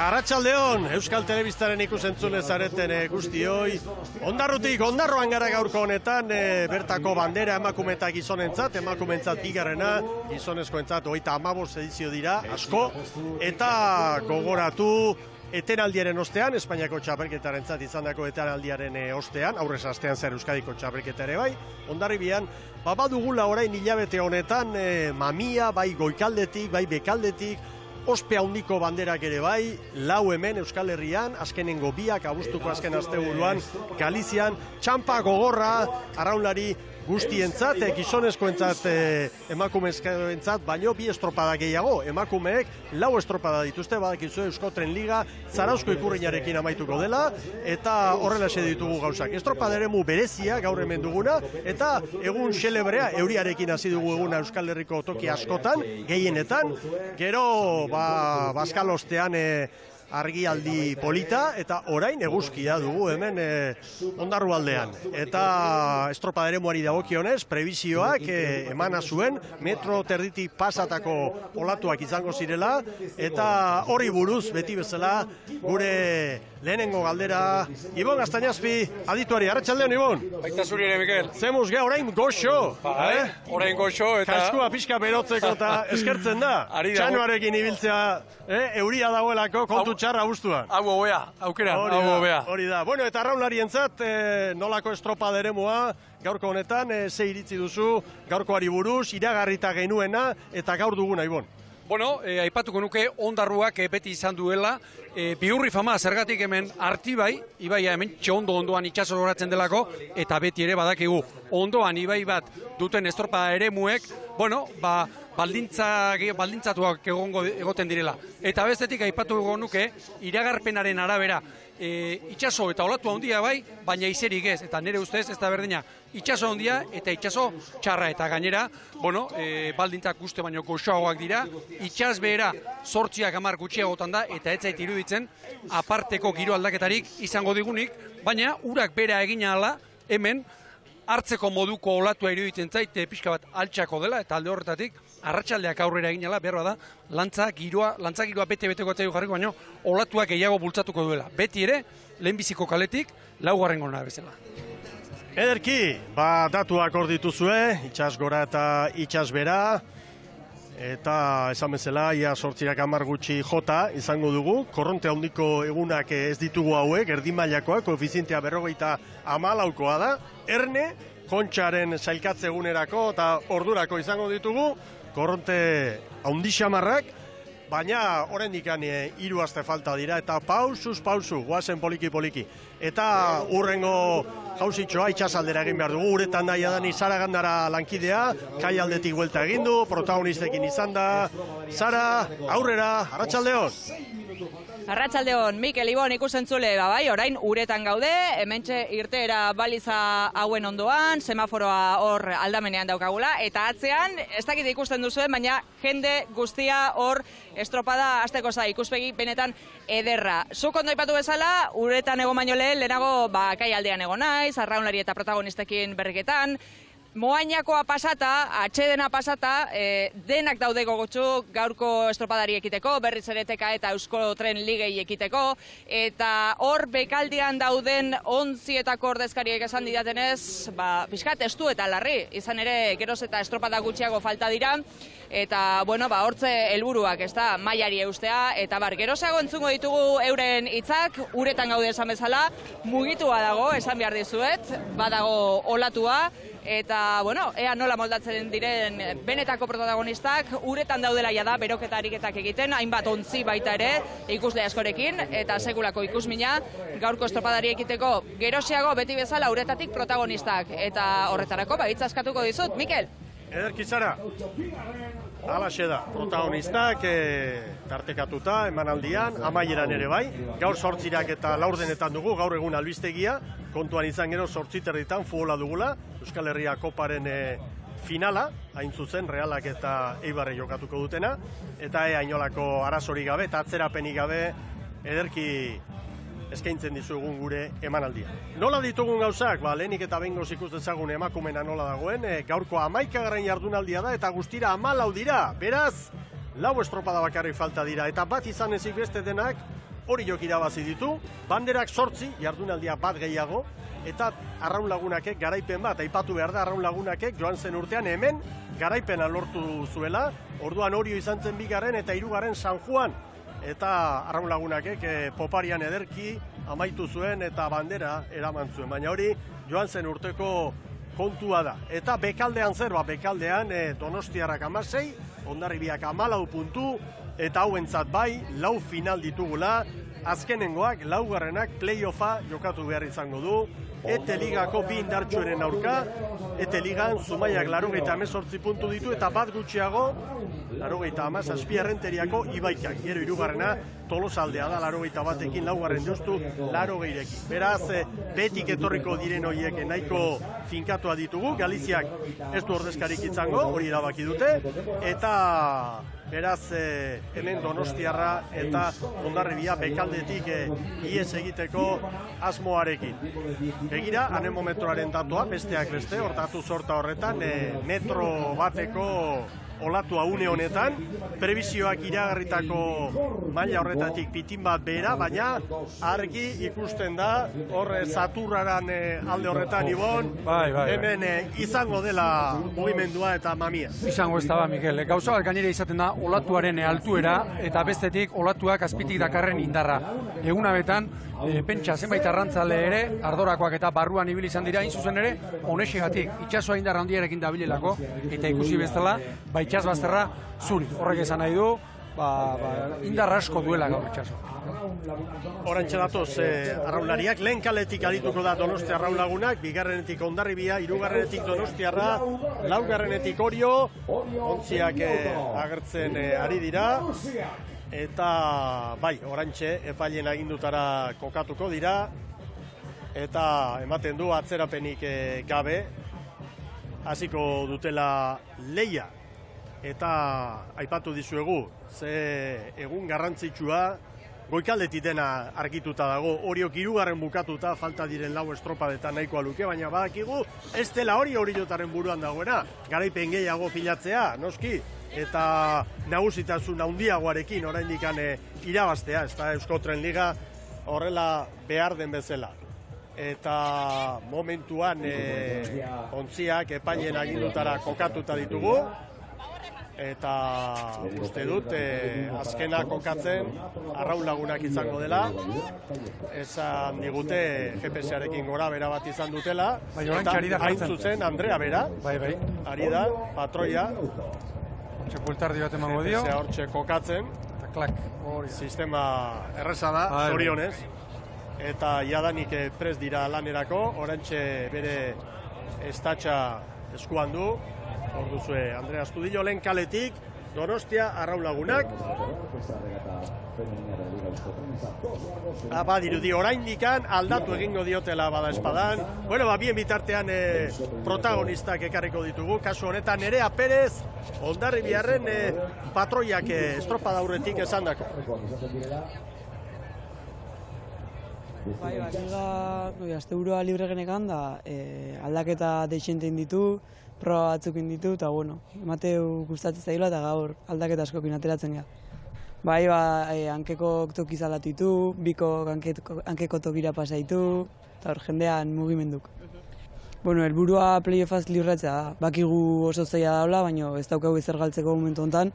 Arratsaldeon, Euskal Telebistaren ikusentzule zareten guztioi. Ondarrutik, Ondarroan gara gaurko honetan, bertako bandera emakume eta gizonentzat, emakumeentzat bigarrena, gizonezkoentzat 35 edizio dira, asko, eta gogoratu etenaldiaren ostean, Espainiako txapelketarentzat izandako etenaldiaren ostean, aurrez astean zer Euskadiko txapelketa ere bai, Hondarribian, badugula orain hilabete honetan, mamia, bai goikaldetik, bai bekaldetik, ospe handiko banderak ere bai, 4 hemen Euskal Herrian, azkenengo 2 abuztuko azken asteburuan, Galizian, txampa gogorra, arraunlari guztientzat, gizonezkoentzat, emakumezkoentzat, baino 2 estropada gehiago, emakumeek 4 estropada dituzte, badakizu Euskotren Liga, Zarauzko ikurriñarekin amaituko dela, eta horrelaxe ditugu gauzak. Estropada eremu berezia, gaur hemen duguna, eta egun xelebrea, euriarekin hasi dugu eguna Euskal Herriko toki askotan, gehienetan, gero, bazkalostean argialdi polita, eta orain eguzkia dugu hemen Ondarru aldean. Eta estropada eremuari dagokionez, prebizioak emana zuen, metro terditik pasatako olatuak izango zirela, eta horri buruz, beti bezala, gure lehenengo galdera, Ibon Gaztañazpi, adituari, arratsaldeon Ibon? Baita zuri ere, Mikel. Zemuz ge, orain goxo! Orain goxo, eta... Kaskua pixka berotzeko eta eskertzen da. Txanoarekin ibiltzea, euria dagoelako, kontu txarra guztuan. Hau hobea, aukera, hau hobea. Hori da. Bueno, eta arraunlarientzat, nolako estropada eremua, gaurko honetan, ze iritzi duzu, gaurkoari buruz, iragarrita genuena, eta gaur duguna, Ibon. Bueno, aipatuko nuke Ondarruak beti izan duela, bihurri fama zergatik hemen Artibai, ibaia hemen ondoan itxaso horatzen delako, eta beti ere badakigu ondoan ibai bat duten estropada eremuek, bueno, baldintzatuak egoten direla. Eta bestetik aipatuko nuke, iragarpenaren arabera, itxaso eta olatu handia bai, baina izerik ez, eta nire ustez ez da berdina, itxaso handia eta itxaso txarra, eta gainera, bueno, baldintzak uste baino goxoagoak dira, itxas behera 8-10 gutxiagotan da, eta ez zait iruditzen, aparteko giro aldaketarik izango digunik, baina urak bera egina ala, hemen, hartzeko moduko olatua iruditzen zait, pixka bat altxako dela, eta alde horretatik, arratsaldeak aurrera eginala, behar da, lantza giroa bete-beteko atzaiu jarriko, baina olatuak gehiago bultzatuko duela. Beti ere, lehenbiziko kaletik, 4. gona bezala. Ederki, datuak hor dituzue, itxas gora eta itxas bera, eta esan bezala, ia 8-10 gutxi jota izango dugu, korronte handiko egunak ez ditugu hauek, erdimailakoak, koefizientea 54koa da, erne, kontxaren sailkatze egunerako eta ordurako izango ditugu, korronte handi xamarrak, baina oraindik 3 aste falta dira, eta pausuz pausu, goazen poliki-poliki. Eta urrengo jauzitxoa itxasaldera egin behar dugu, uretan daia dani Sara Gandara lankidea, kai aldetik buelta egin du, protagonistekin izan da. Sara, aurrera, arratsaldeon! Arratsaldeon, Mikel, Ibon ikusentzule, bai, orain uretan gaude, hementxe irteera baliza hauen ondoan, semaforoa hor aldamenean daukagula, eta atzean, ez dakit ikusten duzuen, baina jende guztia hor estropada azteko za, ikuspegi benetan ederra. Zuk ondo aipatu bezala, uretan egon baino lehenago, kai aldean egon naiz, arraunlari eta protagonistekin berriketan, Moainakoa pasata, atxedena pasata, denak daude gogotsu gaurko estropadari ekiteko, berriz ere TK eta Eusko Tren Ligei ekiteko, eta hor bekaldian dauden 11etako ordezkariek esan didatenez, pixkat estu eta larri, izan ere geroz eta estropada gutxiago falta dira, eta, bueno, hortze helburuak, ez da, mailari eustea, eta gerozago entzungo ditugu euren hitzak, uretan gaude esan bezala, mugitua dago, esan behar dizuet, badago olatua, eta, bueno, ea nola moldatzen diren benetako protagonistak, uretan daudela jada, beroketa ariketak egiten, hainbat ontzi baita ere, ikusle askorekin, eta sekulako ikusmina, gaurko estropadari ekiteko geroxeago beti bezala uretatik protagonistak, eta horretarako, hitz askatuko dizut, Mikel? Ederki Sara, alaxe da, protagonistak tartekatuta, emanaldian, amaieran ere bai, gaur 8 eta 4 dugu, gaur egun albistegia, kontuan izan gero 8:30 futbola dugula, Euskal Herria Koparen finala, hain zuzen, Realak eta Eibarre jokatuko dutena, eta inolako arazorik gabe eta atzerapenik gabe ederki eskaintzen dizugun gure emanaldia. Nola ditugun gauzak? Lehenik eta behingoz ikus dezagun emakumena nola dagoen, gaurko 11. jardunaldia da eta guztira 14 dira, beraz, 4 estropada bakarrik falta dira, eta bat izan ezik beste denak Oriok irabazi ditu, banderak 8, jardunaldia bat gehiago, eta Arraun Lagunakek garaipen bat, aipatu behar da Arraun Lagunakek joan zen urtean hemen garaipena lortu zuela, orduan Orio izan zen 2. eta 3. San Juan, eta Arraun Lagunakek poparian ederki amaitu zuen eta bandera eraman zuen, baina hori joan zen urteko kontua da. Eta bekaldean zer, bekaldean Donostiarrak 16, Hondarribiak 14 puntu, eta hauentzat bai, 4 final ditugula, azkenengoak, 4. Playoffa jokatu behar izango du, Ete Ligako 2 indartsuenen aurka, Ete Ligan Zumaiak 88 puntu ditu, eta bat gutxiago, 87 Errenteriako Ibaikak, gero 3. Tolosaldea da, 81ekin, 4. justu, 80ekin. Beraz, betik etorriko diren horiek nahiko finkatua ditugu, Galiziak ez du ordezkarik izango, hori erabaki dute, eta beraz, hemen Donostiarra eta Hondarribia bekaldetik ihes egiteko asmoarekin. Begira, anemometroaren datua, besteak beste, hortatu sorta horretan, metro bateko olatua une honetan, prebizioak iragarritako maila horretatik pitin bat behera, baina argi ikusten da, hor Saturraran alde horretan, Ibon, hemen izango dela mugimendua eta mamia. Izango ez da, Mikel. Gauza bat gainera izaten da, olatuaren altuera, eta bestetik olatuak azpitik dakarren indarra. Eguna betan, pentsa zenbait arrantzale ere, ardorakoak eta barruan ibili izan dira, zuzen ere, honexegatik, itxasoa indar handiarekin dabilelako, eta ikusi bezala, itxas bazterra zuri. Horrek esan nahi du, indar asko duela gaur itxaso. Horantxe datoz, arraunlariak, lehen kaletik adituko da Donostia Arraun Lagunak, 2. Hondarribia, 3. Donostiarra, 4. Orio, ontziak agertzen ari dira, eta bai, orantxe epailen agindutara kokatuko dira, eta ematen du atzerapenik gabe, hasiko dutela leia. Eta aipatu dizuegu, ze egun garrantzitsua goikaldetik dena argituta dago, Oriok 3. bukatuta, falta diren 4 estropadetan nahikoa luke, baina badakigu ez dela hori Oriotaren buruan dagoena, garaipen gehiago pilatzea, noski, eta nagusitasun handiagoarekin oraindik irabaztea, ez da Euskotren Liga horrela behar den bezala. Eta momentuan ontziak epailen agindutara kokatuta ditugu, eta uste dut azkena kokatzen Arraun Lagunak izango dela, esan digute GPS-arekin gora bera bat izan dutela, eta hain zuzen Andrea bera, ari da, patroia, Txekueltardi bat emango dio, GPS-a hortxe kokatzen, eta klak, sistema erreza da, zorionez, eta jadanik prest dira lanerako, orantxe bere estatxa eskuan du, hor duzue Andrea Astudillo lehen kaletik, Donostia Arraun Lagunak. Badirudi oraindikan aldatu egingo diotela bada espadan. Bueno, bien bitartean protagonistak ekarriko ditugu. Kasu honetan Nerea Perez, Hondarribiarren patroiak estropada aurretik esandako. Bai, asteburua libre genekan da, aldaketa deixentein ditu, proba batzukin ditu, eta bueno, emateu gustatzen zaila eta gaur aldaketa askokin ateratzen gara. Bai, hankeko tokiz aldatu ditu, biko hankeko tokira pasaitu, eta hor jendean mugimenduk. Bueno, helburua playoffaz libratzea da, bakigu oso zaila daula, baina ez daukagu ezer galtzeko momentu honetan,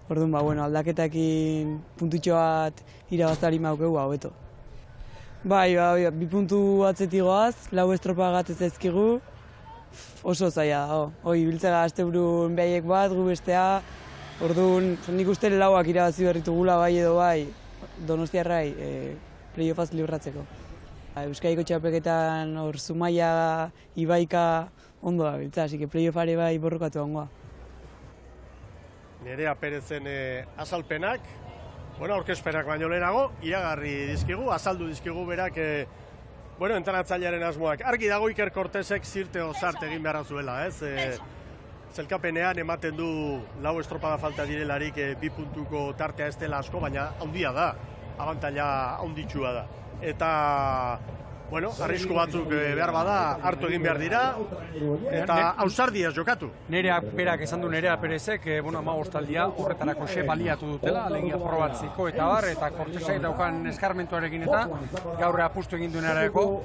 orduan, aldaketakin puntutxo bat irabaztari maukegu hobeto. Bai, 2 puntu atzetik goaz, 4 estropa gatzez ezkigu, oso zaila da, hoi biltzega asteburun behaiek bat, gu bestea, orduan, nik uste 4ak irabazi berritugula bai edo bai, Donostiarrai playoffaz libratzeko. Euskadiko txapelketan hor Zumaia, Ibaika, ondo da biltza, así que playoffare bai borrokatu ongoa. Nerea Perezen azalpenak, aurkezpenak baino lehenago, iragarri dizkigu, azaldu dizkigu berak, entrenatzailearen asmoak. Argi dago Iker Cortesek zirteo zart egin beharra zuela, ez? Zelkapenean ematen du 4 estropada falta direlarik 2 puntuko tartea ez dela asko, baina handia da, abantaila handitsua da. Eta bueno, arrisku batzuk behar bada hartu egin behar dira, eta ausardiaz jokatu. Nerea berak esan du Nerea Perezek, bueno, 15 aldia horretarako xe baliatu dutela, alegia probatziko eta bar, eta Kortesek daukan eskarmentuarekin eta gaur apustu egin duenarako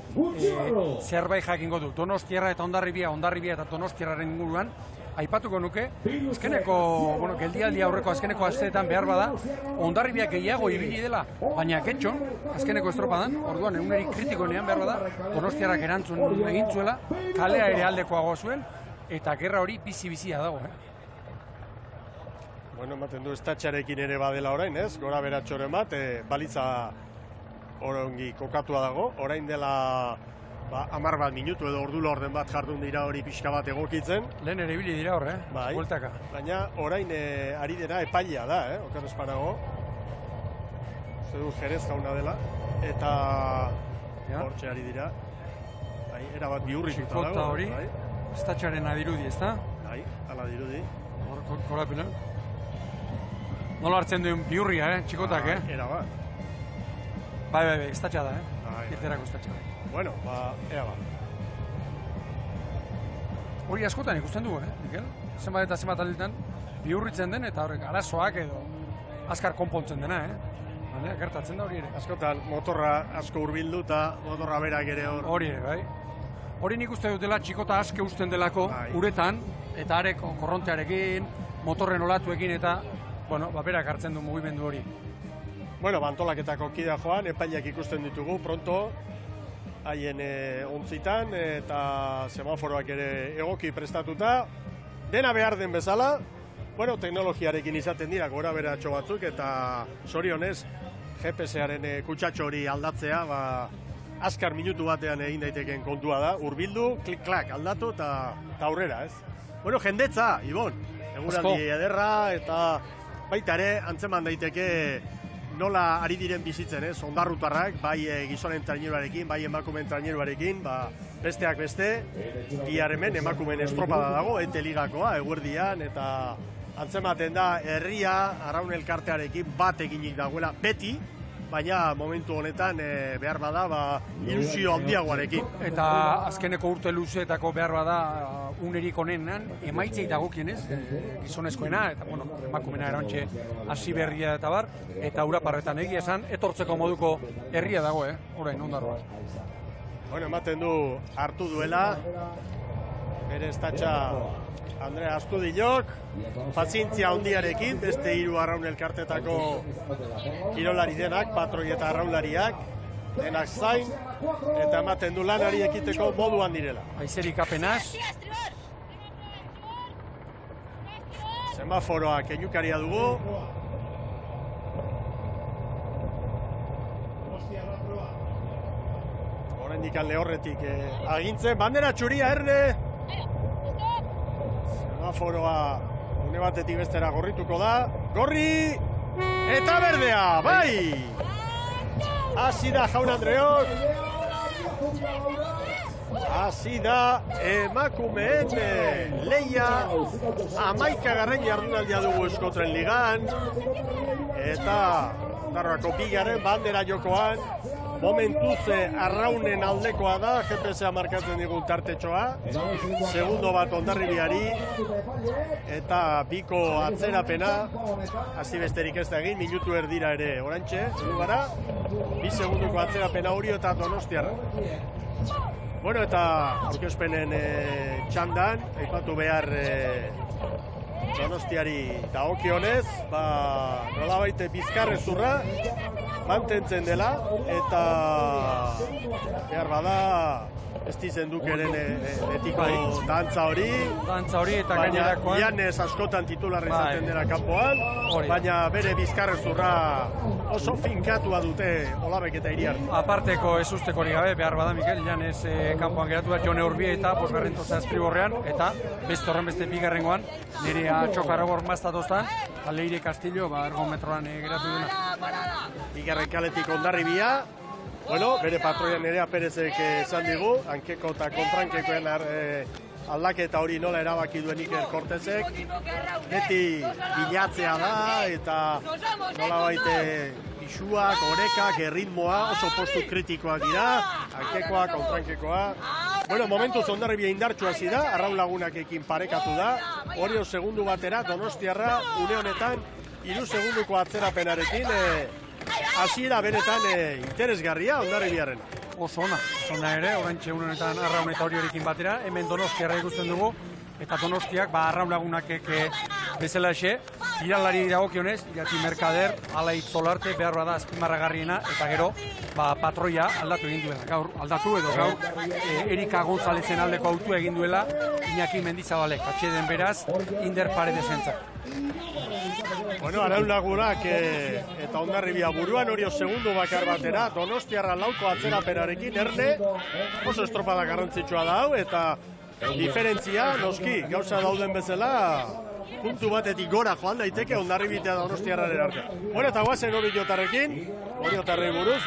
zerbait jakingo du. Donostiarra eta Hondarribia eta Donostiarraren inguruan, aipatuko nuke, azkeneko, bueno, geldialdi aurreko azkeneko asteetan behar bada, Hondarribia gehiago ibili dela, baina ketxon, azkeneko estropadan, orduan egunerik kritikoenean behar bada, Donostiarrak erantzun egin zuela, kalea ere aldekoago zuen, eta gerra hori bizi-bizia dago, Bueno, ematen du estatxarekin ere badela orain, ez? Gora beratxoren bat, balitza orongi kokatua dago, orain dela 10 minutu edo ordu laurden bat jardun dira hori pixka bat egokitzen. Lehen ere ibili dira hor, Bai, bueltaka. baina orain ari dena epailea da, oker espanago. Uste du Jerez jauna dela, eta hortxe ari dira. Bai, erabat bihurrituta dago. Txikota hori, estatxaren adirudi, ez da? Bai, ala dirudi. Hor, korapena. Nola hartzen duen bihurria, txikotak, Erabat. Bai, estatxa da, Bai. Irterako estatxa. Bueno, erabat. Hori askotan ikusten dugu, Mikel? Zenbat eta zenbat aldetan bihurritzen den eta horrek arazoak edo azkar konpontzen dena, Gertatzen da hori ere. Askotan motorra asko hurbilduta, motorra berak ere hor. Hori ere, bai. Hori nik uste dutela txikota aske usten delako uretan, eta arek korrontearekin, motorren olatuekin eta, bueno, berak hartzen du mugimendu hori. Bueno, antolaketako kidea joan, epaileak ikusten ditugu, pronto, haien ontzitan, eta semaforoak ere egoki prestatuta, dena behar den bezala, bueno, teknologiarekin izaten dira gora beratxo batzuk, eta zorionez, GPS-aren kutsatxo hori aldatzea, azkar minutu batean egin daiteken kontua da, hurbildu, klik-klak aldatu, eta aurrera, ez? Bueno, jendetza, Ibon, eguraldi ederra, eta baita ere, antzeman daiteke nola ari diren bizitzen, ondarrutarrak, bai gizonen traineruarekin, bai emakumen traineruarekin, besteak beste, bihar hemen emakumen estropada dago, Ligakoa, eguerdian, eta antzematen da herria, Arraun elkartearekin bat eginik dagoela beti, baina momentu honetan behar bada ilusio handiagoarekin. Eta azkeneko urte luzeetako behar bada unerik honenan, emaitzei dagokienez, gizonezkoena, eta bueno, emakumena erantxe hasi berria eta bar, eta Uraparretan egia esan, etortzeko moduko herria dago, orain, Ondarroa. Bueno, ematen du hartu duela, bere estatxa Andrea Astudilok, pazientzia handiarekin, beste 3 Arraun elkartetako kirolari denak, patroi eta arraunlariak, denak zain, eta ematen du lanari ekiteko moduan direla. Aizerik apenaz. Semaforoa keinukaria dugu. Oraindik lehorretik agintzen, bandera txuria, Erne! Semaforoa une batetik bestera gorrituko da. Gorri! Eta berdea, bai! Hasi da Jaun Andreok! Hasi da emakumeen lehia 11. jardunaldia dugu Euskotren Ligan. Eta Ondarroako bigarren bandera jokoan. Momentuz Arraunen aldekoa da, GPS-a markatzen digun tartetxoa. Segundo bat Hondarribiari. Eta biko atzerapena. Hasi besterik ez da egin, minutu erdira ere orantxe, gara. 2 segunduko atzerapena Orio eta Donostiarra. Bueno, eta aurkezpenen txandan, aipatu behar Donostiari dagokionez, nolabait bizkarrezurra mantentzen dela, eta behar bada ez dizen dukeren etiko dantza hori. Dantza hori eta gainerakoan. Janez askotan titularra izaten dela kanpoan, baina bere bizkarrezurra oso finkatua dute Olabek eta Iriarte. Aparteko ez usteko hori gabe, behar bada Mikel, Janez kanpoan geratu da Jone Urbie eta bosgarren toza Espriborrean, eta beste horren beste bigarrengoan, nire atxokaragor maztatoztan, Aleire Castillo, ergometroan geratu dena. Bigarren kaletik Hondarribia, bueno, bere patroian Nerea Perezek esan digu, hankeko eta kontrankekoen aldaketa hori nola erabaki duen Iker Kortesek, beti bilatzea da, eta nola baite pisuak, orekak, erritmoa, oso postu kritikoak dira, hankekoa, kontrankekoa. Bueno, momentuz Hondarribia indartsua hasi da, Arraun Lagunakekin parekatu da, Orio segundu batera, Donostiarra une honetan 3 segunduko atzerapenarekin, hasiera benetan interesgarria Hondarribiarren. Oso ona ere, oraintxe une honetan Arraun eta Oriorekin batera, hemen Donostiarra ikusten dugu, eta Donostiak, Arraun Lagunakek bezalaxe, tiralari dagokionez, Irati Merkader, Ala Itzolarte, behar bada azpimarragarriena, eta gero, patroia aldatu egin duela. Gaur aldatu edo gaur Erika Gonzalezen aldeko autua egin duela Iñaki Mendizabalek, atxeden beraz, Inder Paredesentzat. Bueno, Arraun Lagunak eta Hondarribia buruan, Orio segundu bakar batera, Donostiarra lauko atzerapenarekin, erne, oso estropada garrantzitsua da hau, eta diferentzia, noski, gauza dauden bezala, puntu batetik gora joan daiteke Hondarribia eta Donostiarraren artean. Bueno, eta guazen Oriotarrei buruz,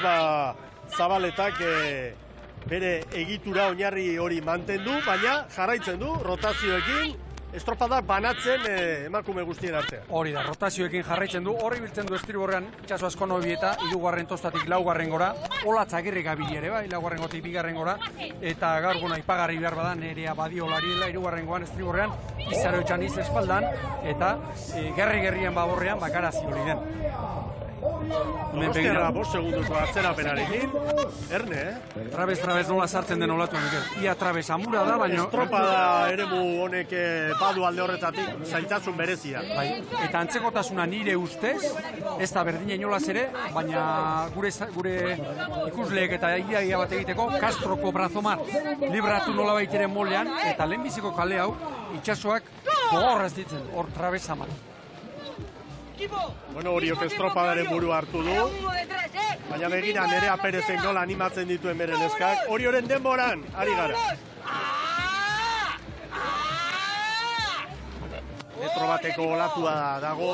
Zabaletak bere egitura oinarri hori mantendu, baina jarraitzen du, rotazioekin, estropadak banatzen emakume guztien artean. Hori da, rotazioekin jarraitzen du, horri biltzen du estriborrean itxaso asko nobieta, 3. tostatik 4. gora, Olatz Agirre gabili ere, 4. gotik 2. gora, eta gaur guna ipagarri behar badan, Nerea Badiolariela 3. goan estriborrean, Izaro Etxaniz espaldan, eta gerri-gerrien baborrean bakarazi hori den. Donostiarra 5 segunduko atzerapenarekin, erne, Trabez nola sartzen den olatu honek. Ia Trabez amura da, baina... Estropada eremu honek badu alde horretatik zailtasun berezia. Bai, eta antzekotasuna nire ustez, ez da berdina inolaz ere, baina gure ikusleek eta ia bat egiteko, Castroko Brazomar libratu nola baiteren molean, eta lehenbiziko kale hau, itxasoak gogorra ez ditzen, hor Trabez amar. Bueno, Oriok estropadaren buru hartu du, baina begira Nerea Perezen nola animatzen dituen bere neskak, Orioren denboran, ari gara. Metro bateko olatua dago,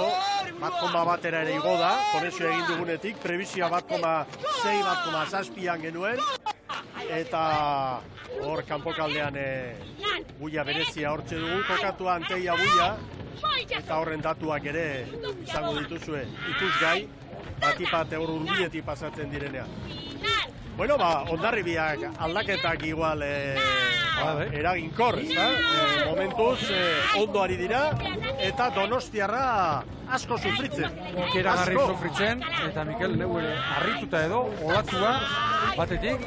1,1 batera ere igo da, konexio egin dugunetik, prebisioa 1,6, 1,7an genuen, eta hor kanpokaldean buia berezia hortxe dugu, kokatua Anteia buia, eta horren datuak ere izango dituzue ikusgai, batipat urbiletik pasatzen direnean. Bueno, Hondarribiak aldaketak igual eraginkor, ezta? Momentuz ondo ari dira, eta Donostiarra asko sufritzen. Ikeragarri sufritzen, eta Mikel neu ere harrituta edo, olatua batetik,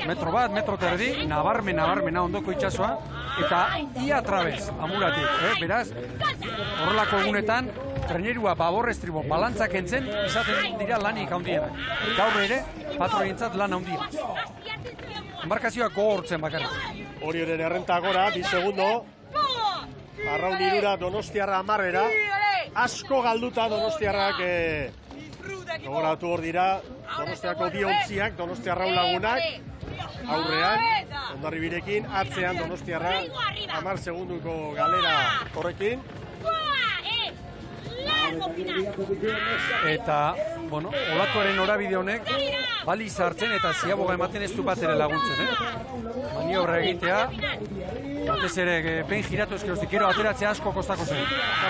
metro bat, metro terdi, nabarmena ondoko itxasoa, eta ia Trabez, amuratik, beraz, horrelako egunetan, trenerua baborrestribo balantzak entzen, izaten dira lanik handienak. Gaur ere, patroientzat lan handia. Embarkazioak gogortzen bakarrik. Orioren errenta gora, 2 segundo, Arraun 3, Donostiarra 10, asko galduta Donostiarrak gogoratu hor dira, Donostiako 2 ontziak, Donostiarra Lagunak, aurrean, Hondarribirekin, atzean Donostiarra 10 segunduko galera horrekin. Eta, olatuaren norabide honek, bali zartzen eta ziaboga ematen ez du bat ere laguntzen, maniobra egitea, batez ere, behin giratu ezkeroztik, gero ateratzea asko kostako zen.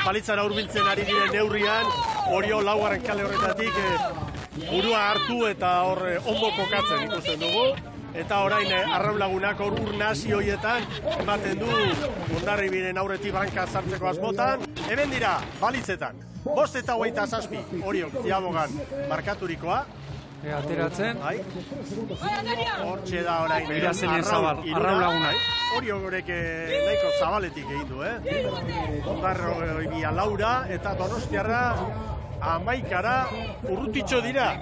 Balitzara hurbiltzen ari diren neurrian, Orio 4. kale horretatik burua hartu eta hor ondo kokatzen ikusten dugu. Eta orain Arraun Lagunak hor urnasi horietan ematen du Hondarribiren aurretik branka sartzeko asmotan. Hemen dira, balitzetan. 5 eta 27, Oriok ziabogan markaturikoa. Ateratzen. Hortxe da orain Arraun Lagunak. Oriok horrek nahiko zabaletik egin du, Hondarribia Laura eta Donostiarra 11 urrutitxo dira.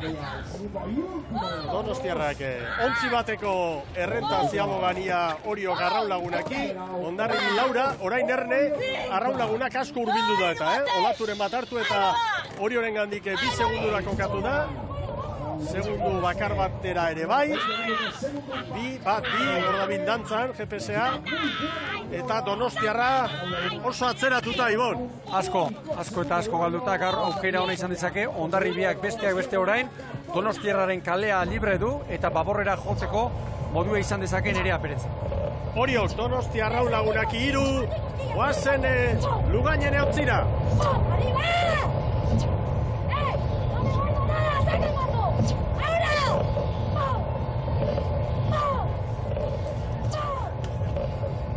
Donostiarrak 11 bateko errenta ziabogania Oriok Arraun Lagunaki, Hondarribi Laura, orain erne Arraun Lagunak asko hurbildu da eta, olaturen bat hartu eta Orioren gandik 2 segundura kokatu da. Segundu bakar batera ere bai, ordabil dantzan, GPS-a, eta Donostiarra oso atzeratuta, Ibon. Asko eta asko galduta, aukera hona izan dezake, Hondarribiak besteak beste orain, Donostiarraren kalea libre du, eta baborrera jotzeko modua izan dezake Nerea Perez. Oriok, Donostiarra Lagunak 3, oazen Lugainen eotzira.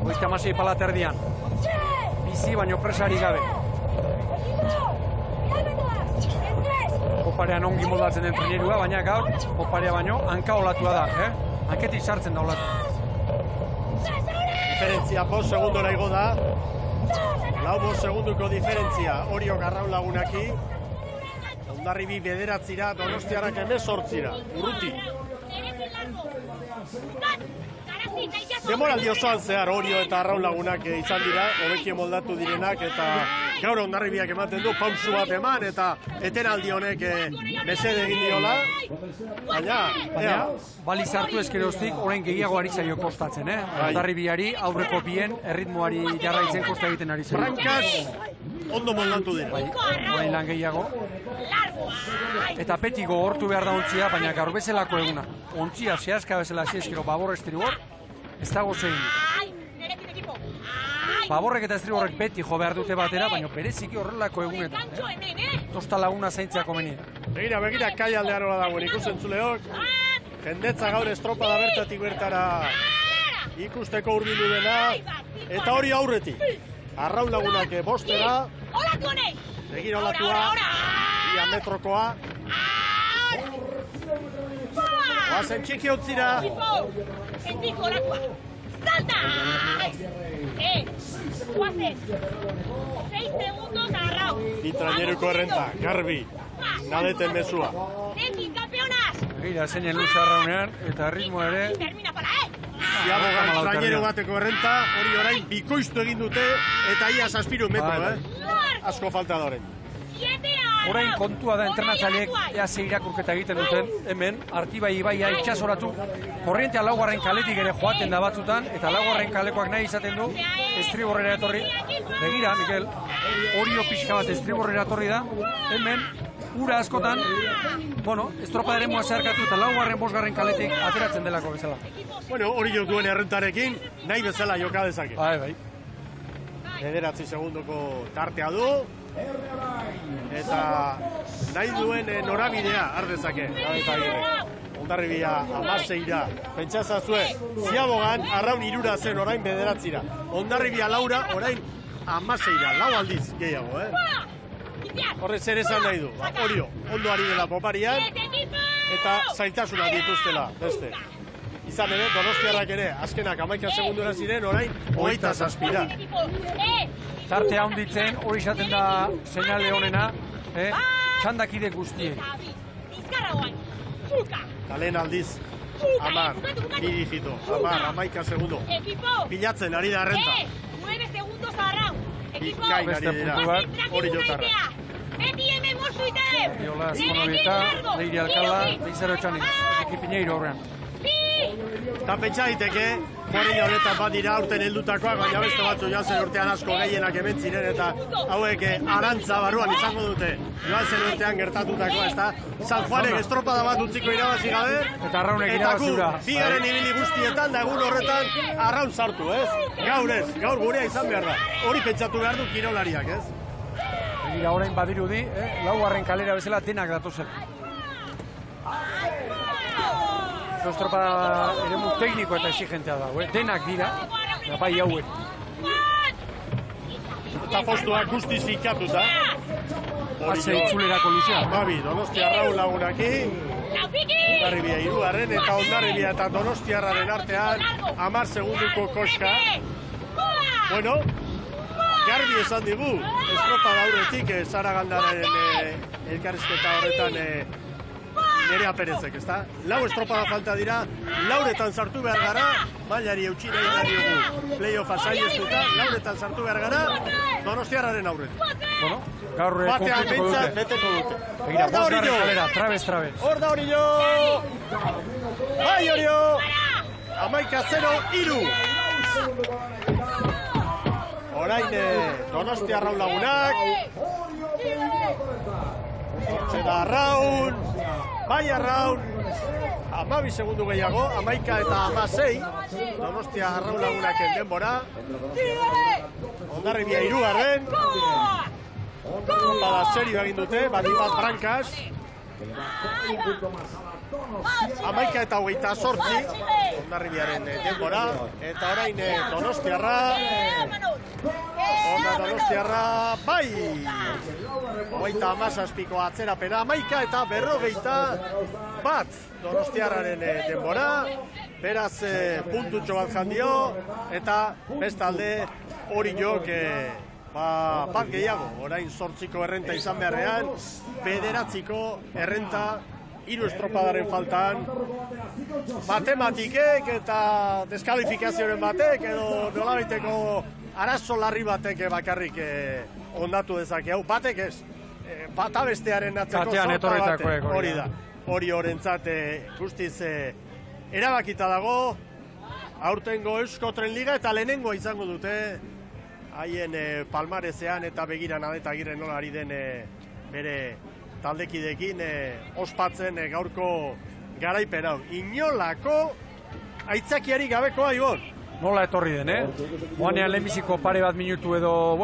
36 palat erdian. Bizi baino presari gabe. Oparean ongi moldatzen den trainerua, baina gaur oparea baino hanka olatua da, hanketik sartzen da olatu. Diferentzia 5 segundora igo da. 4 segunduko diferentzia Oriok Arraun Lagunaki. Hondarribi 9, Donostiarrak 18, urruti. Demoraldi osoan zehar Orio eta Arraun Lagunak izan dira, hobekien moldatu direnak, eta gaur Hondarribiak ematen du pausu bat eman, eta etenaldi honek mesede egin diola. Baina, baliz hartu ezkeroztik, orain gehiago ari zaio kostatzen, Hondarribiari aurreko bien erritmoari jarraitzen kosta egiten ari zaio. Brankaz, ondo moldatu dira. Orain lan gehiago. Eta beti gogortu behar da ontzia, baina gaur bezalako eguna. Ontzia zehazka bezala zehazkero babor estribor, ez dago zein. Baborrek eta estriborrek beti jo behar dute batera, baina bereziki horrelako egunetan. Tosta laguna zaintzeako menia. Begira, kai aldean hori dagoen ikusentzuleok. Jendetza gaur estropada bertatik bertara ikusteko hurbildu dena. Eta hori aurretik. Arraun Lagunak bostera. Begira olatua. Ia metrokoa. Oazen txiki utzira. Sentiko olatua. Salta! Oazen. 6 segundos Arraun. Bi traineruko errenta, garbi. Nadeten mesua. Zekin, campeonas! Begira, zeinen luza Arraunean, eta ritmoa ere. Termina para, Ziabogan traineru bateko errenta, hori orain bikoiztu egin dute, eta ia 7 metro, Asko falta da orain. Orain kontua da entrenatzaileek ea ze irakurketa egiten duten, hemen, Artibai ibaia itxasoratu, korrientea laugarren kaletik ere joaten da batzutan, eta laugarren kalekoak nahi izaten du, estriborrera etorri. Begira, Mikel, Orio pixka bat estriborrera etorri da, hemen, ura askotan, estropadaren moa zeharkatu eta laugarren 5. kaletik ateratzen delako bezala. Orio duen errentarekin, nahi bezala joka dezake. Bai. 9 segundoko tartea du, eta nahi duen norabidea ardezake. Hondarribia 16, pentsazazue, Ziabogan Arraun 3 zen orain 9. Hondarribia 4 orain 16, 4 aldiz gehiago, Horre zer esan nahi du, Orio, ondo ari dela poparian, eta zailtasuna dituztela, beste. Izan ere, Donostiarrak ere, azkenak 11 segundura ziren, orain 27. Tartea handitzen, hori izaten da seinale honena, txandakide guztiek. Kalen aldiz, 10, dirigito, 11 segundo. Pilatzen ari da errenta. 9 segundos Arraun. Bikain ari dira, hori jotarra. Beti hemen mosuite! Iola Azkonobieta, Leiri Alcala, Leizero Etxanik, ekipineiro horrean. Eta pentsa diteke, korrila honetan bat dira aurten heldutakoak, baina beste batzu joan zen urtean asko gehienak hemen ziren, eta hauek arantza barruan izango dute. Joan zen urtean gertatutakoa, ezta? San Juanek estropada bat utziko irabazi gabe, eta Arraunek irabazura. Bigaren ibili guztietan, da egun horretan Arraun sartu, ez? Gaur ez, gaur gurea izan behar da. Hori pentsatu behar du kirolariak, ez? Egira orain badirudi, laugarren kalera bezala denak datozen. Estropada eremu tekniko eta exigentea dago, denak dira, bai hauek. Eta postuak guztiz ikatuta. Atze itzulerako luzea. Babi, Donostia Arraun Lagunaki, Hondarribia 3. eta Hondarribia eta Donostiarraren artean 10 segunduko koska. Garbi esan digu, estropada aurretik Zaragandaren elkarrizketa horretan Nerea Perezek, ezta? 4 estropada falta dira, 4etan sartu behar gara, mailari eutxi nahi diogu play-offa saiestuta, 4etan sartu behar gara, Donostiarraren aurretik. Gaur batean konplituko bentsat, dute. beteko dute. Begira, 5. kalera, trabez. Hor da Orio! Bai Orio! 11-0, 3! Orain Donostia Arraun Lagunak. Zeda Arraun. Bai Arraun. 12 segundu gehiago, 11 eta 16. Donostia Arraun Lagunaken denbora. Hondarribia 3. Bada serio egin dute, bat Brankaz. 11:28, Hondarribiaren denbora, eta orain Donostiarra, bai! 37ko atzerapena, 11:41 Donostiarraren denbora, beraz puntutxo bat jandio, eta bestalde hori jok bat gehiago, orain 8ko errenta izan beharrean, 9ko errenta, 3 estropadaren faltan, matematikek eta deskalifikazioaren batek, edo nolabaiteko arazo larri batek bakarrik ondatu dezake, hau batek ez, bata bestearen atzeko sorta batek, hori da, hori horrentzat guztiz erabakita dago, aurtengo Eusko Tren Liga eta lehenengoa izango dute, haien palmarezean eta begiran eta Agirre nola ari den bere taldekidekin ospatzen gaurko garaipen hau. Inolako aitzakiari gabekoa, Ibon. Nola etorri den, Joanean lehenbiziko pare bat minutu edo,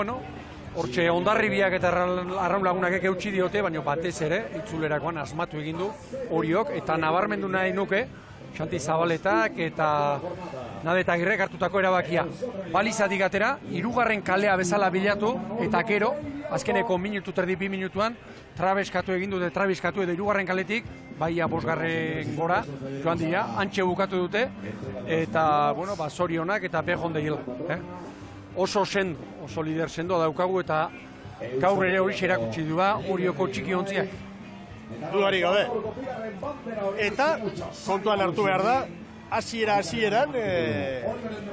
hortxe Hondarribiak eta Arraun Lagunak eutxi diote, baina batez ere, itzulerakoan asmatu egin du horiok, eta nabarmendu nahi nuke, Xanti Zabaletak eta Nade eta Agirrek hartutako erabakia. Balizatik atera, 3. kalea bezala bilatu, eta gero, azkeneko minutu terdi 2 minutuan, trabiskatu edo 3. kaletik, baia 5. gora, joan dira, antxe bukatu dute, eta, zorionak eta pejon degil. Oso sendo, oso lider sendo daukagu, eta gaur ere hori erakutsi du Orioko txiki ontziak. Dudari gabe. Eta, kontuan hartu behar da, hasieran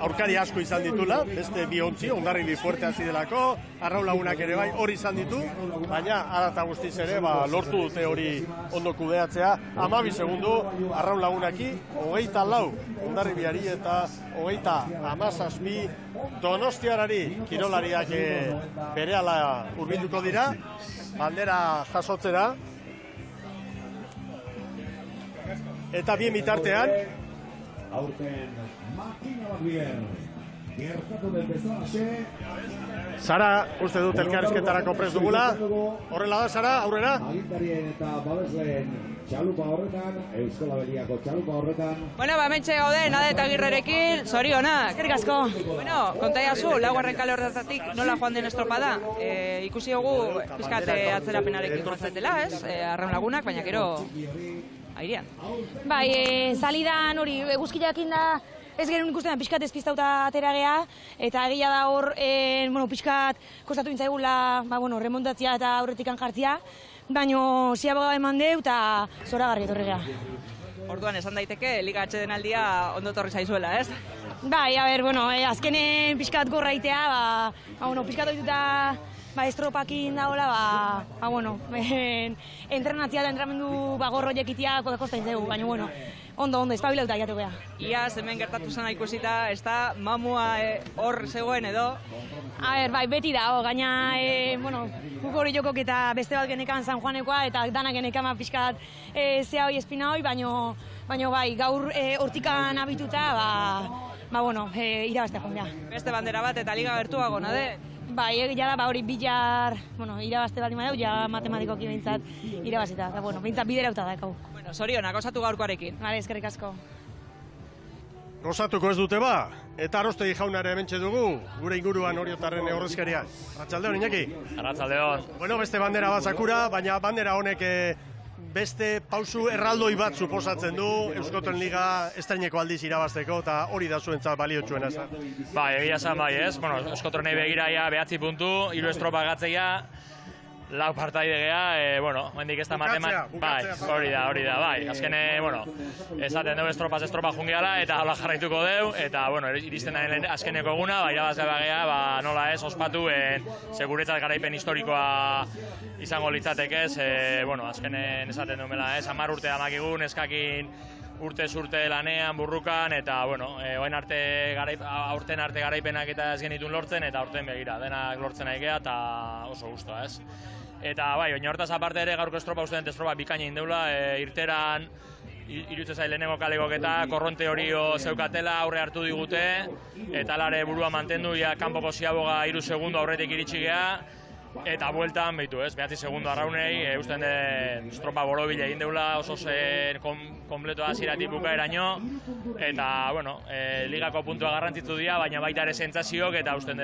aurkari asko izan ditula, beste 2 ontzi, Hondarribi fuerte hasi delako, Arraun Lagunak ere bai hori izan ditu, baina arata guztiz ere lortu dute hori ondo kudeatzea, 12 segundu Arraun Lagunaki, 24 Hondarribiari eta 37 Donostiarari, kirolariak berehala hurbilduko dira, bandera jasotzera, eta bien bitartean, Sara, uste dut elkarrizketarako prest dugula. Horrela da, Sara, aurrera? Bueno, hementxe gaude, Nade eta Agirrerekin, zorionak. Eskerrik asko. Bueno, kontaiazu, 4. kale horretatik nola joan den estropada. Ikusi dugu, pizkat atzerapenarekin joatzatela, ez? Arraun Lagunak, baina gero airean. Bai, salidan hori, eguzkiakin da, ez genuen ikusten pixkat despistauta atera gea, eta egia da hor, pixkat kostatu intzaigula, remontatzia eta aurretikan jartzia, baina ziabaga eman deu eta zoragarri etorri gea. Orduan, esan daiteke, Liga atsedenaldia ondo torri zaizuela, ez? Bai, azkenen pixkat gorraitea, pixkat oituta estropakin daola, entrenatzia eta entrenamendu gorro jekitia kosta intzegu, baina ondo, espabilauta jatu geha. Iaz, hemen gertatu zena ikusita, ez da mamua hor zegoen edo? Bai, beti da, gaina, guk hori jokok eta beste bat genekan San Juanekoa, eta danak genekan pixkat zea hoi espina hoi, baina bai, gaur hortikan abituta, irabaztea jondea. Beste bandera bat eta Liga gertuago, Nade? Bai, egia da, hori bilar, irabazte baldin badeu, ja matematikoki behintzat irabazita, eta behintzat biderauta da, ekau. Bueno, zorionak, gozatu gaurkoarekin. Bale, eskerrik asko. Gozatuko ez dute eta Arostegi jaunare hementxe dugu, gure inguruan Oriotarren horrezkariak. Arratsaldeon, Iñaki? Arratsaldeon. Bueno, beste bandera bat zakura, baina bandera honek beste pausu erraldoi bat suposatzen du Eusko Tren Liga estreineko aldiz irabazteko, eta hori da zuentzat baliotsuena. Egia esan bai, ez? Eusko Trenei begiraia 9 puntu, 3 estropa gatzeia, 4 partaide gea, hendik ez da matematik. Bai, hori da, bai. Azken, esaten dugu estropa jungiala, eta hola jarraituko deu, eta, iristen da azkeneko eguna, irabaztea gea, nola ez, ospatu, seguretzat garaipen historikoa izango litzatekez, azkenen esaten duela, 10 urte damakigun, eskakin urtez urte lanean, burrukan, eta, aurten arte garaipenak eta ez genitun lortzen, eta aurten begira, denak lortzen nahi gea, eta oso gustoa, ez? Eta, baina hortaz aparte ere gaurko estropa uste dut estropa bikaina indeula, irteran, irutze zai lehenengo kalegok eta korronte hori zeukatela aurre hartu digute, eta alare burua mantendu, kanpoko ziaboga 3 segundu aurretik iritsi gea, eta bueltan, behitu ez, 9 segundo arraunei, usten estropa borobile egin deula, oso zen kompleto hasieratik bukaeraino, eta, bueno, ligako puntua garrantzitsu dira, baina baita ere sentsazioak eta usten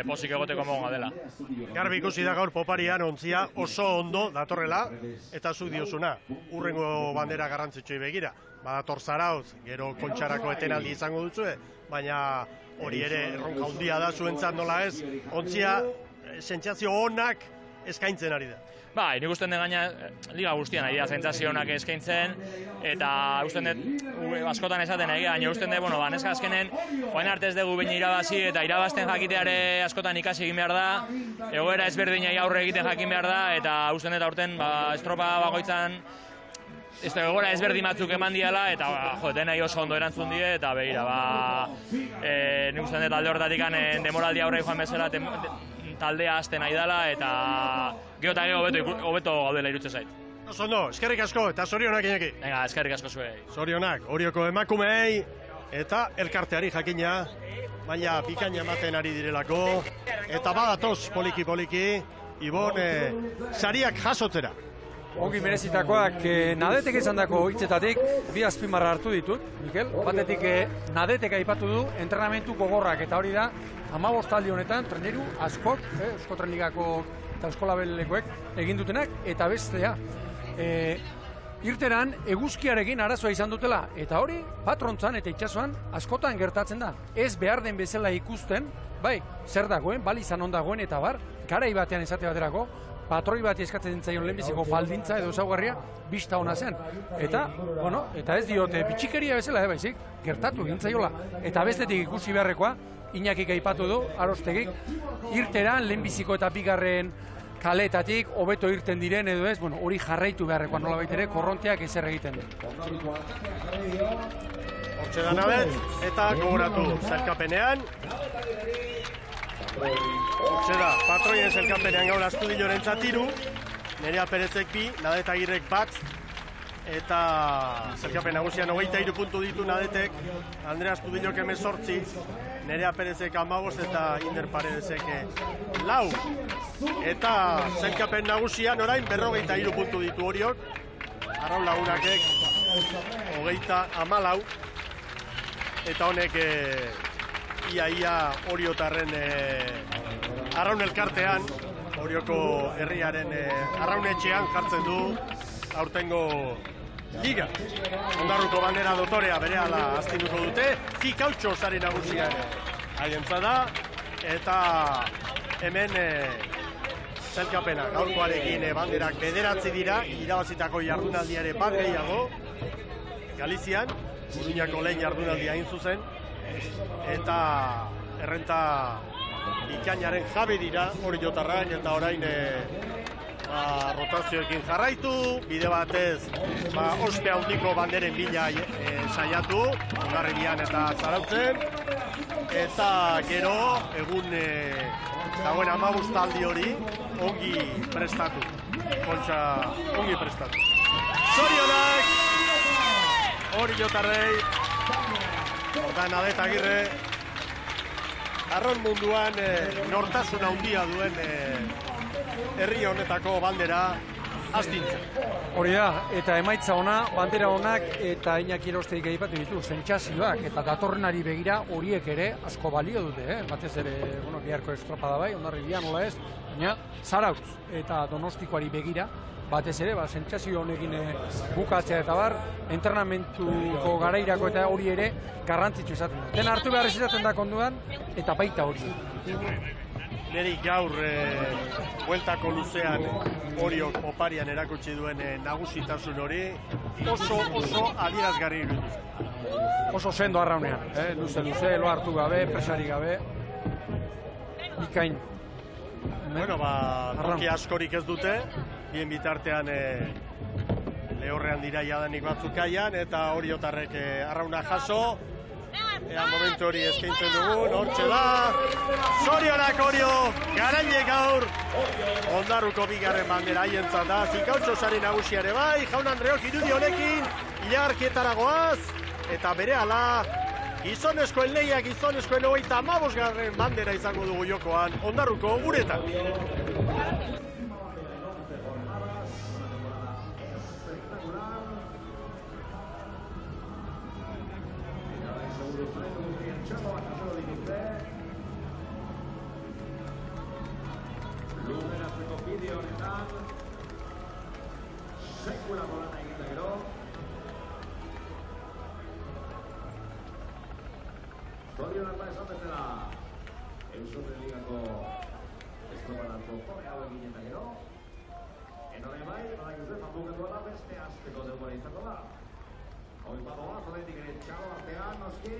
pozik egoteko mogonga dela. Garbi ikusi da gaur poparian ontzia oso ondo datorrela, eta zuk diozuna, urrengo bandera garrantzitsuei begira. Badator Zarautz, gero Kontxarako etenaldi izango duzue, baina hori ere erronka handia da zuentzat nola ez, ontzia sentsazio onak eskaintzen ari da. Bai, nik usten den gaina liga guztian ari da sentsazio onak eskaintzen, eta usten dut askotan esaten ari, baina usten dut, bueno, neska azkenen, joan arte ez dugu baina irabazi, eta irabazten jakiteare askotan ikasi egin behar da, egoera ezberdinai aurre egiten jakin behar da, eta usten dut aurten estropa bakoitzan, egoera ezberdin batzuk eman diala, eta denai oso ondo erantzun die, eta begira, nik usten dut alde horretatik demoraldi aurre joan bezala, taldea hasten nahi dela, eta gero eta gero hobeto gaudela irutzen zait. Oso ondo, eskerrik asko, eta zorionak Iñaki. Venga, eskerrik asko zuei. Zorionak, Orioko emakumeei, eta elkarteari jakina, baina bikaina ematen ari direlako, eta badatoz poliki-poliki, Ibon, sariak jasotzera. Ongi merezitakoak Nadetek izandako hitzetatik bi azpimarra hartu ditut, Mikel. Batetik Nadetek aipatu du entrenamentu gogorrak, eta hori da 15 aldi honetan treneru askok, Euskotrenligako eta Euskolabelekoek egin dutenak, eta bestea irteran eguzkiarekin arazoa izan dutela, eta hori patrontzan eta itsasoan askotan gertatzen da. Ez behar den bezala ikusten, bai, zer dagoen, balizan on dagoen, eta bar, garai batean esate baterako, patroi bat eskatzen zaion lehenbiziko baldintza edo ezaugarria bista ona zen. Eta, bueno, eta ez diote bitxikeria bezala, baizik, gertatu gintzaiola. Eta bestetik ikusi beharrekoa, Iñakik aipatu du, Arostegik, irteran lehenbiziko eta bigarren kaletatik, hobeto irten diren edo ez, bueno, hori jarraitu beharrekoa nola baitere, korronteak ezer egiten du. Hortxe da Nabet, eta gogoratu zelkapenean. Hortxe da, patroien zelkapenean gaur Astudillorentzat 3, Nerea Perezek 2, Nadet Agirrek 1, eta zelkapen nagusian 23 puntu ditu Nadetek, Andrea Astudillok 18, Nerea Perezek 15 eta Inder Paredesek 4. Eta zelkapen nagusian orain 43 puntu ditu Oriok, Arraun Lagunakek 14, eta honek ia Oriotarren Arraun elkartean, Orioko herriaren arraunetxean jartzen du aurtengo liga. Ondarruko bandera dotorea berehala astinduko dute, Zikautxo sari nagusia ere haientza da, eta hemen zelkapena gaurkoarekin banderak 9 dira, irabazitako jardunaldiare bat gehiago, Galizian, Uruñako lehen jardunaldia hain zuzen, eta errenta bikainaren jabe dira Oriotarrak, eta orain rotazioekin jarraitu, bide batez ospe handiko banderen bila saiatu, Hondarribian eta Zarautzen, eta gero egun dagoen 15 taldi hori ongi prestatu, Kontxa ongi prestatu. Zorionak Oriotarrei, eta Nadet Agirre, arraun munduan nortasun handia duen herri honetako bandera astintzen. Hori da, eta emaitza ona, bandera onak eta Iñaki Erosteik aipatu ditu, sentsazioak eta datorrenari begira horiek ere asko balio dute, batez ere, bueno, biharko estropada bai, Hondarribian nola ez, baina Zarautz eta Donostikoari begira, batez ere, sentsazio honekin bukatzea eta bar, entrenamentuko garairako eta hori ere garrantzitsu izaten da. Den hartu behar izaten da konduan, eta baita hori. Neri gaur bueltako luzean Oriok oparian erakutsi duen nagusitasun hori oso adierazgarri iruditzen. Oso sendo arraunean, luze, lo hartu gabe, presari gabe, bikain. Bueno, toki askorik ez dute, bien bitartean lehorrean dira jadanik batzuk kaian, eta Oriotarrek arrauna jaso, ea momentu hori eskaintzen dugun, hortxe da, zorionak Orio, garaile gaur, Ondarruko bigarren bandera haientzat da, Zikautxo sari nagusiare bai, Jaun Andreok irudi honekin, ilagarkietara goaz, eta berehala Gizonezkoen lehiak, gizonezkoen 35. bandera izango dugu jokoan, Ondarruko uretan. Zorionak esan bezala, Euskoten Ligako estrobarako torre hau egin eta gero. Enore bai, badak izue, manbukatu ala beste azteko denbora izango da. Hoi badoa, zoletik ere txalo artean, noski.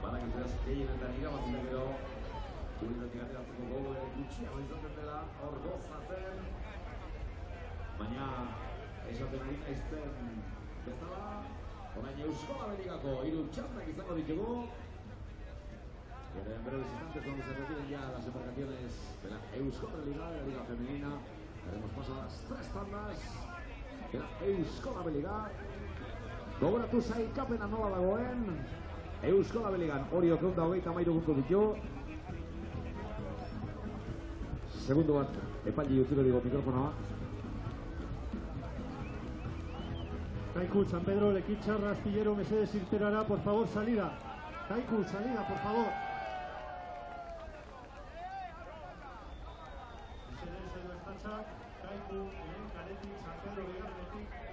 Badak izue, gehien eta irabazten da gero. Uritatik ateratzeko gogo ere gutxiago izaten dela, hor gozatzen. Baina, esaten ari naizten bezala, orain Euskola Beligako 3 txandak izango ditugu. Pero en breves instantes cuando se retiren ya las embarcaciones de la Euskola Beliga, de la Liga Femenina, daremos paso a las 3 tandas de la Euskola Beliga. Gogoratu sailkapena nola dagoen, Euskola Beligan hori 133 puntu ditu. Segundo bat, epaile utziko digo mikrofonoa. Kaiku, San Pedro, Lequitxarra, Astillero, Mesedes, Irterara, por favor, salida. Kaiku, salida, por favor. Mesedes, Edo Estatza, Kaiku, Elen, Kaleti, San Pedro, Bigarren